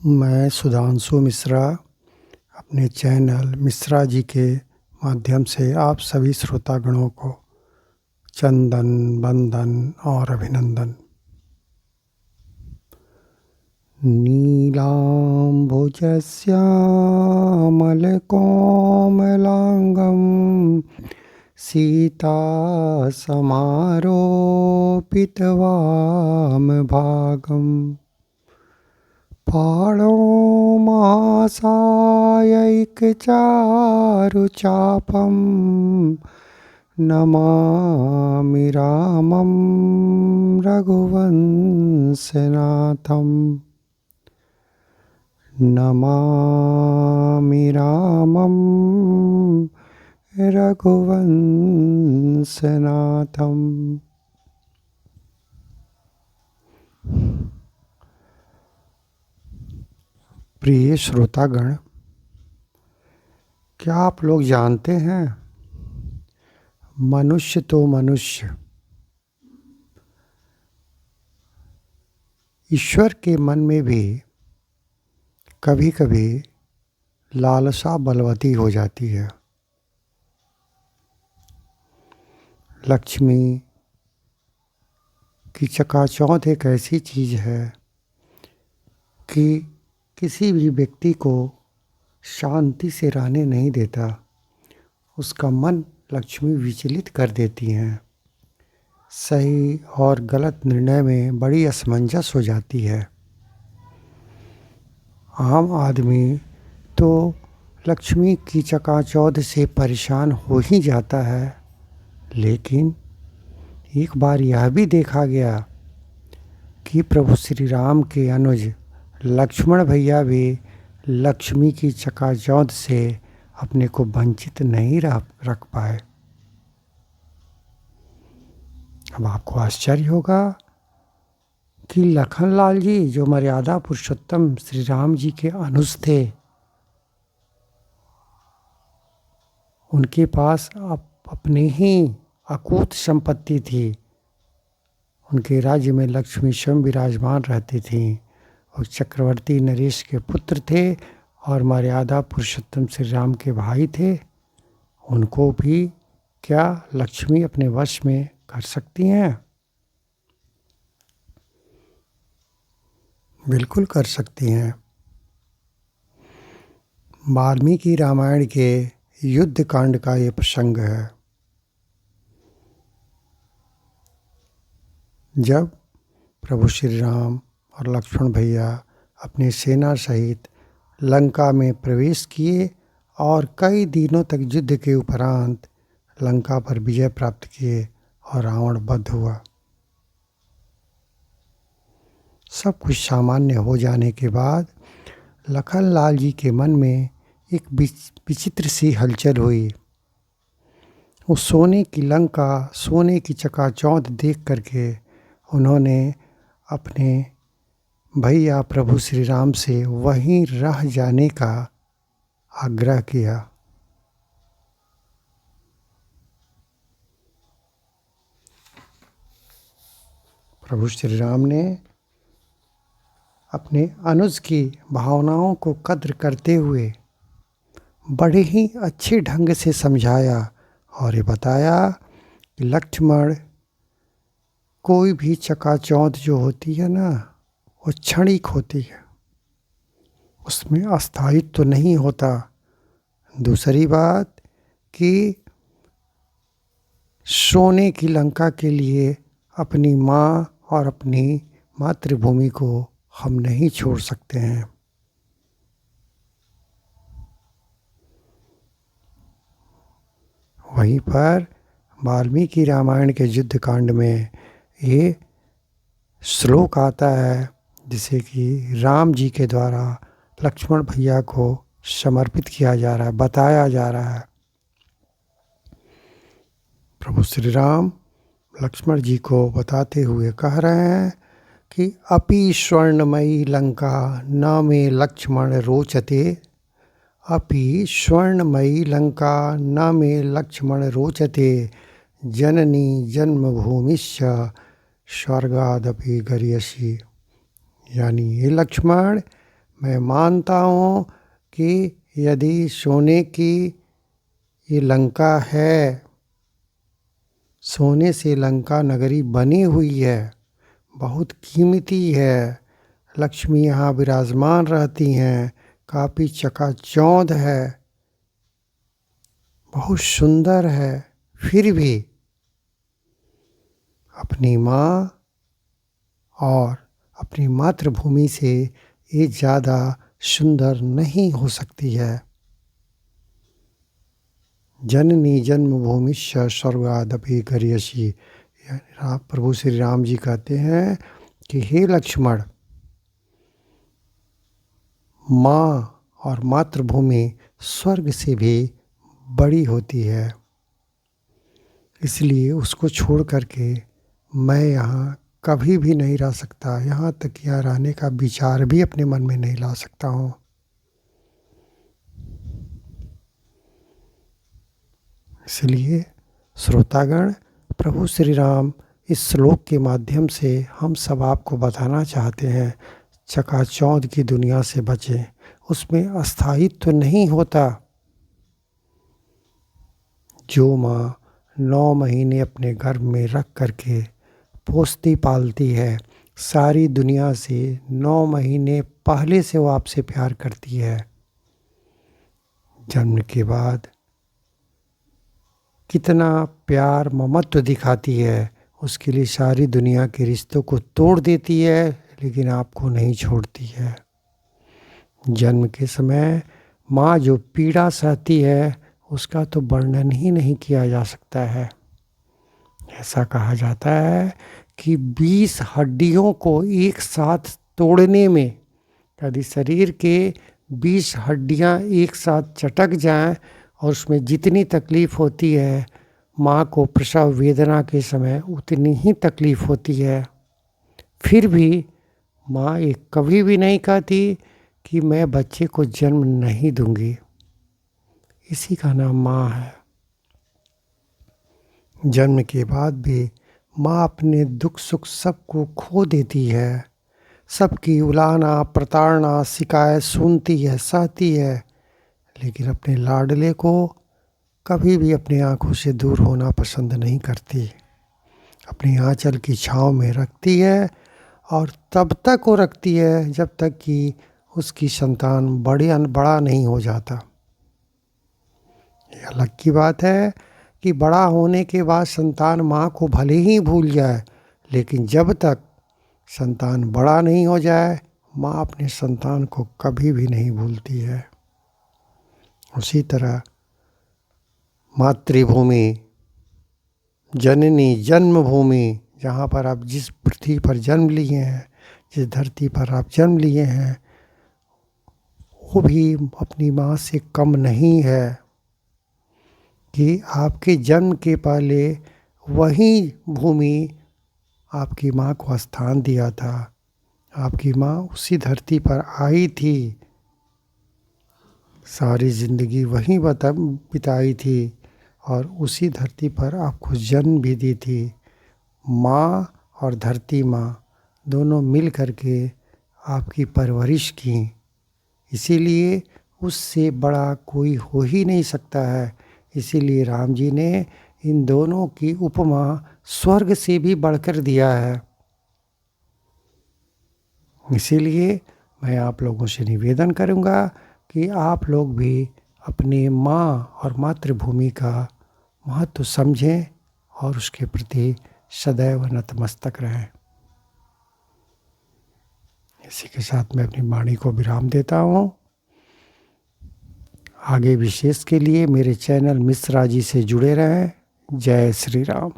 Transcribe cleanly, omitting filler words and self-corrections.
मैं सुधांशु मिश्रा अपने चैनल मिश्रा जी के माध्यम से आप सभी श्रोतागणों को चंदन वंदन और अभिनंदन। नीलाम्बुजश्यामलकोमलाङ्गं सीतासमारोपितवामभागम् पाणौ मासायैकचारुचापं नमामि रामं रघुवंशनाथम् नमामि रामं रघुवंशनाथम्। प्रिय श्रोतागण, क्या आप लोग जानते हैं मनुष्य तो मनुष्य ईश्वर के मन में भी कभी कभी लालसा बलवती हो जाती है। लक्ष्मी की चकाचौंध एक ऐसी चीज़ है कि किसी भी व्यक्ति को शांति से रहने नहीं देता। उसका मन लक्ष्मी विचलित कर देती हैं। सही और गलत निर्णय में बड़ी असमंजस हो जाती है। आम आदमी तो लक्ष्मी की चकाचौंध से परेशान हो ही जाता है, लेकिन एक बार यह भी देखा गया कि प्रभु श्री राम के अनुज लक्ष्मण भैया भी लक्ष्मी की चकाचौंध से अपने को वंचित नहीं रख पाए। अब आपको आश्चर्य होगा कि लखनलाल जी, जो मर्यादा पुरुषोत्तम श्री राम जी के अनुज थे, उनके पास अपनी ही अकूत संपत्ति थी। उनके राज्य में लक्ष्मी स्वयं विराजमान रहती थी और चक्रवर्ती नरेश के पुत्र थे और मर्यादा पुरुषोत्तम श्री राम के भाई थे। उनको भी क्या लक्ष्मी अपने वश में कर सकती हैं? बिल्कुल कर सकती हैं। वाल्मीकि रामायण के युद्ध कांड का ये प्रसंग है। जब प्रभु श्री राम और लक्ष्मण भैया अपनी सेना सहित लंका में प्रवेश किए और कई दिनों तक युद्ध के उपरांत लंका पर विजय प्राप्त किए और रावण वध हुआ। सब कुछ सामान्य हो जाने के बाद लखनलाल जी के मन में एक विचित्र सी हलचल हुई। वो सोने की लंका, सोने की चकाचौंध देख करके उन्होंने अपने भैया प्रभु श्री राम से वहीं रह जाने का आग्रह किया। प्रभु श्री राम ने अपने अनुज की भावनाओं को कद्र करते हुए बड़े ही अच्छे ढंग से समझाया और ये बताया कि लक्ष्मण, कोई भी चकाचौंध जो होती है ना, वो क्षणिक होती है, उसमें अस्थायित्व तो नहीं होता। दूसरी बात कि सोने की लंका के लिए अपनी माँ और अपनी मातृभूमि को हम नहीं छोड़ सकते हैं। वहीं पर वाल्मीकि रामायण के युद्ध कांड में ये श्लोक आता है जिसे कि राम जी के द्वारा लक्ष्मण भैया को समर्पित किया जा रहा है, बताया जा रहा है। प्रभु श्री राम लक्ष्मण जी को बताते हुए कह रहे हैं कि अपि स्वर्णमयी लंका न मे लक्ष्मण रोचते, अपि स्वर्णमयी लंका न मे लक्ष्मण रोचते, जननी जन्मभूमिश्च स्वर्गादपि गरीयसी। यानी ये लक्ष्मण, मैं मानता हूँ कि यदि सोने की ये लंका है, सोने से लंका नगरी बनी हुई है, बहुत कीमती है, लक्ष्मी यहाँ विराजमान रहती हैं, काफ़ी चकाचौंध है, बहुत सुंदर है, फिर भी अपनी माँ और अपनी मातृभूमि से ये ज़्यादा सुंदर नहीं हो सकती है। जननी जन्मभूमिश्च स्वर्गादपि गरीयसी। प्रभु श्री राम जी कहते हैं कि हे लक्ष्मण, माँ और मातृभूमि स्वर्ग से भी बड़ी होती है, इसलिए उसको छोड़ करके मैं यहाँ कभी भी नहीं रह सकता, यहाँ तक यहाँ रहने का विचार भी अपने मन में नहीं ला सकता हूँ। इसलिए श्रोतागण, प्रभु श्री राम इस श्लोक के माध्यम से हम सब आपको बताना चाहते हैं, चकाचौंध की दुनिया से बचें, उसमें अस्थायित्व नहीं होता। जो माँ 9 महीने अपने गर्भ में रख करके पोसती पालती है, सारी दुनिया से 9 महीने पहले से वो आपसे प्यार करती है। जन्म के बाद कितना प्यार ममत्व दिखाती है, उसके लिए सारी दुनिया के रिश्तों को तोड़ देती है, लेकिन आपको नहीं छोड़ती है। जन्म के समय माँ जो पीड़ा सहती है, उसका तो वर्णन ही नहीं किया जा सकता है। ऐसा कहा जाता है कि 20 हड्डियों को एक साथ तोड़ने में, यदि शरीर के 20 हड्डियां एक साथ चटक जाएं और उसमें जितनी तकलीफ़ होती है, माँ को प्रसव वेदना के समय उतनी ही तकलीफ़ होती है, फिर भी माँ ये कभी भी नहीं कहती कि मैं बच्चे को जन्म नहीं दूंगी। इसी का नाम माँ है। जन्म के बाद भी माँ अपने दुख सुख सबको खो देती है, सबकी उलाहना प्रताड़ना शिकायत सुनती है, सहती है, लेकिन अपने लाडले को कभी भी अपनी आंखों से दूर होना पसंद नहीं करती। अपनी आंचल की छाँव में रखती है और तब तक वो रखती है जब तक कि उसकी संतान बड़ा नहीं हो जाता। ये अलग की बात है कि बड़ा होने के बाद संतान माँ को भले ही भूल जाए, लेकिन जब तक संतान बड़ा नहीं हो जाए, माँ अपने संतान को कभी भी नहीं भूलती है। उसी तरह मातृभूमि, जननी जन्मभूमि, जहाँ पर आप जिस पृथ्वी पर जन्म लिए हैं, जिस धरती पर आप जन्म लिए हैं, वो भी अपनी माँ से कम नहीं है। कि आपके जन्म के पहले वही भूमि आपकी माँ को स्थान दिया था। आपकी माँ उसी धरती पर आई थी, सारी ज़िंदगी वहीं बिताई थी और उसी धरती पर आपको जन्म भी दी थी। माँ और धरती माँ दोनों मिल करके आपकी परवरिश की, इसीलिए उससे बड़ा कोई हो ही नहीं सकता है। इसीलिए राम जी ने इन दोनों की उपमा स्वर्ग से भी बढ़कर दिया है। इसीलिए मैं आप लोगों से निवेदन करूँगा कि आप लोग भी अपने माँ और मातृभूमि का महत्व समझें और उसके प्रति सदैव नतमस्तक रहें। इसी के साथ मैं अपनी वाणी को विराम देता हूँ। आगे विशेष के लिए मेरे चैनल मिश्रा जी से जुड़े रहें। जय श्री राम।